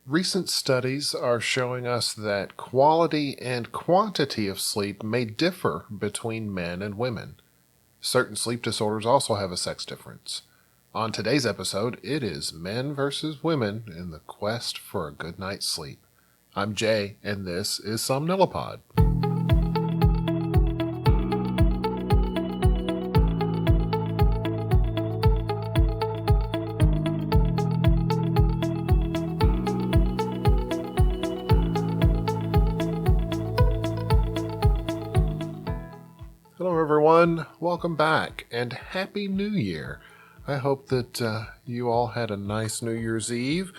Recent studies are showing us that quality and quantity of sleep may differ between men and women. Certain sleep disorders also have a sex difference. On today's episode, it is men versus women in the quest for a good night's sleep. I'm Jay, and this is Somnilopod. Hello, everyone. Welcome back, and Happy New Year. I hope that you all had a nice New Year's Eve,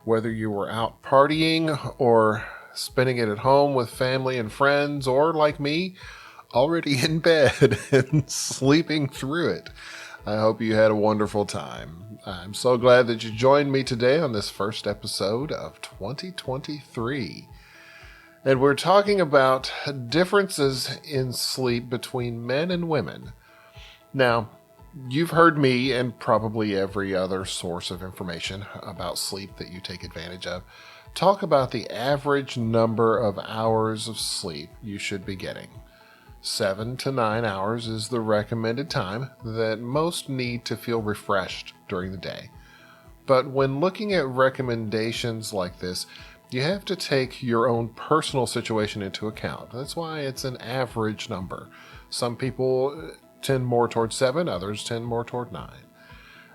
whether you were out partying or spending it at home with family and friends, or like me, already in bed and sleeping through it. I hope you had a wonderful time. I'm so glad that you joined me today on this first episode of 2023. And we're talking about differences in sleep between men and women. Now, you've heard me and probably every other source of information about sleep that you take advantage of talk about the average number of hours of sleep you should be getting. 7 to 9 hours is the recommended time that most need to feel refreshed during the day. But when looking at recommendations like this, you have to take your own personal situation into account. That's why it's an average number. Some people tend more toward 7, others tend more toward 9.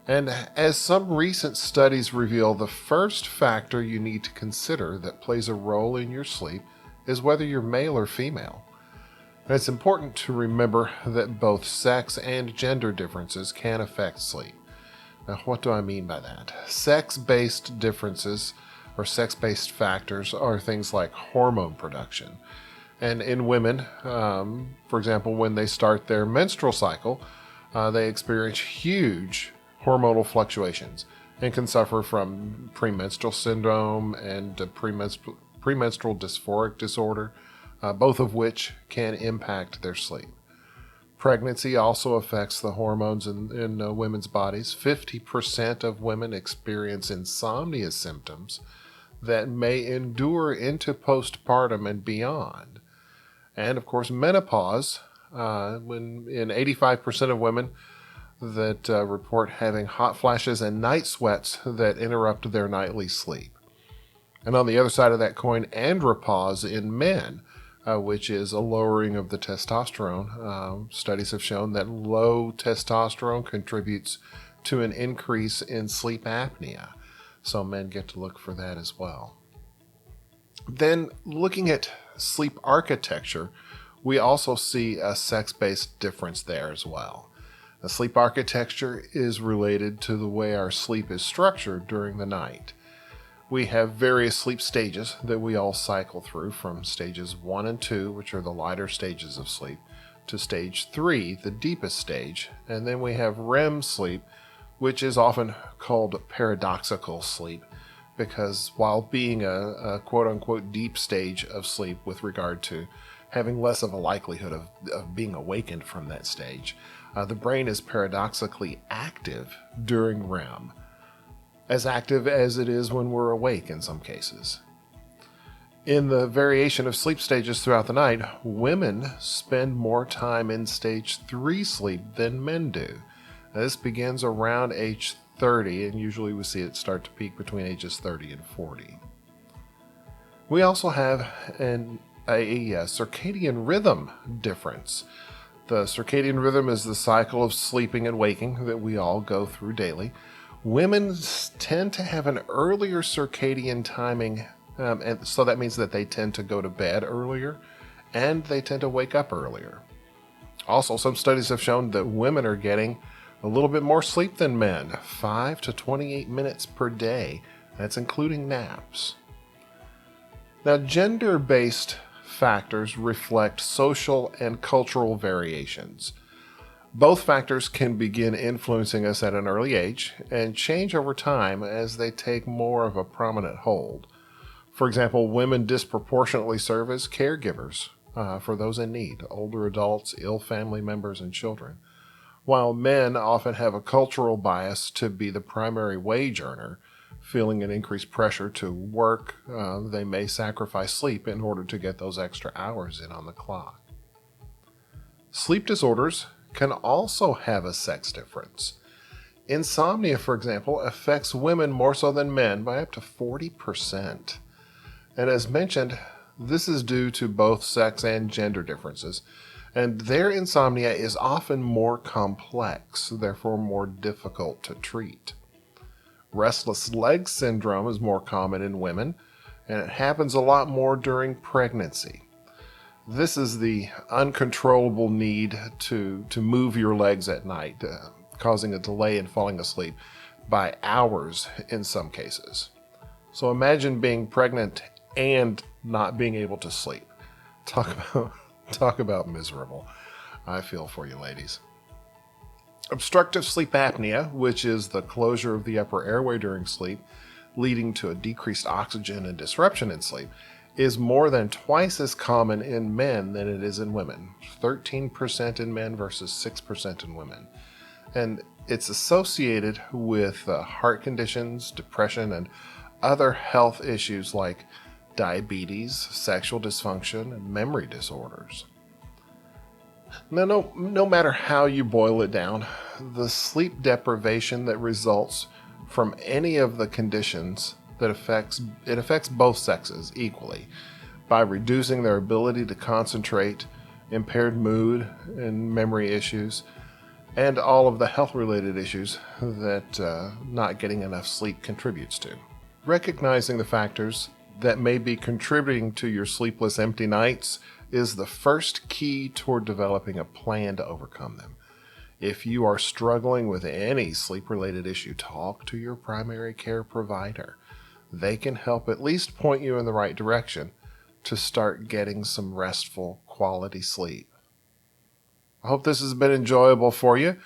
And as some recent studies reveal, the first factor you need to consider that plays a role in your sleep is whether you're male or female. And it's important to remember that both sex and gender differences can affect sleep. Now, what do I mean by that? Sex-based differences or sex-based factors are things like hormone production. And in women, for example, when they start their menstrual cycle, they experience huge hormonal fluctuations and can suffer from premenstrual syndrome and premenstrual dysphoric disorder, both of which can impact their sleep. Pregnancy also affects the hormones in women's bodies. 50% of women experience insomnia symptoms that may endure into postpartum and beyond. And of course, menopause, when in 85% of women that report having hot flashes and night sweats that interrupt their nightly sleep. And on the other side of that coin, andropause in men, which is a lowering of the testosterone. Studies have shown that low testosterone contributes to an increase in sleep apnea. So men get to look for that as well. Then looking at sleep architecture, we also see a sex-based difference there as well. The sleep architecture is related to the way our sleep is structured during the night. We have various sleep stages that we all cycle through, from stages 1 and 2, which are the lighter stages of sleep, to stage 3, the deepest stage, and then we have REM sleep, which is often called paradoxical sleep, because while being a quote-unquote deep stage of sleep with regard to having less of a likelihood of being awakened from that stage, the brain is paradoxically active during REM, as active as it is when we're awake in some cases. In the variation of sleep stages throughout the night, women spend more time in stage 3 sleep than men do. This begins around age 30, and usually we see it start to peak between ages 30 and 40. We also have a circadian rhythm difference. The circadian rhythm is the cycle of sleeping and waking that we all go through daily. Women tend to have an earlier circadian timing, and so that means that they tend to go to bed earlier, and they tend to wake up earlier. Also, some studies have shown that women are getting a little bit more sleep than men, 5 to 28 minutes per day. That's including naps. Now, gender-based factors reflect social and cultural variations. Both factors can begin influencing us at an early age and change over time as they take more of a prominent hold. For example, women disproportionately serve as caregivers for those in need, older adults, ill family members, and children, while men often have a cultural bias to be the primary wage earner feeling an increased pressure to work, they may sacrifice sleep in order to get those extra hours in on the clock. Sleep disorders can also have a sex difference. Insomnia, for example, affects women more so than men by up to 40%. And as mentioned, this is due to both sex and gender differences, and their insomnia is often more complex, therefore more difficult to treat. Restless leg syndrome is more common in women, and it happens a lot more during pregnancy. This is the uncontrollable need to move your legs at night, causing a delay in falling asleep by hours in some cases. So imagine being pregnant and not being able to sleep. Talk about miserable. I feel for you, ladies. Obstructive sleep apnea, which is the closure of the upper airway during sleep, leading to a decreased oxygen and disruption in sleep, is more than twice as common in men than it is in women. 13% in men versus 6% in women. And it's associated with heart conditions, depression, and other health issues like diabetes, sexual dysfunction, and memory disorders. Now, no matter how you boil it down, the sleep deprivation that results from any of the conditions that affects both sexes equally by reducing their ability to concentrate, impaired mood and memory issues, and all of the health-related issues that not getting enough sleep contributes to. Recognizing the factors that may be contributing to your sleepless empty nights is the first key toward developing a plan to overcome them. If you are struggling with any sleep-related issue, talk to your primary care provider. They can help at least point you in the right direction to start getting some restful, quality sleep. I hope this has been enjoyable for you.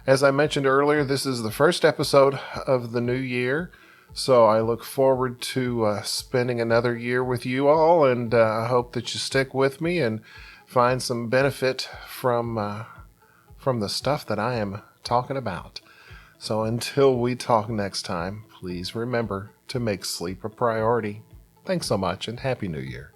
As I mentioned earlier, this is the first episode of the new year, so I look forward to spending another year with you all, and I hope that you stick with me and find some benefit from the stuff that I am talking about. So until we talk next time, please remember to make sleep a priority. Thanks so much, and Happy New Year.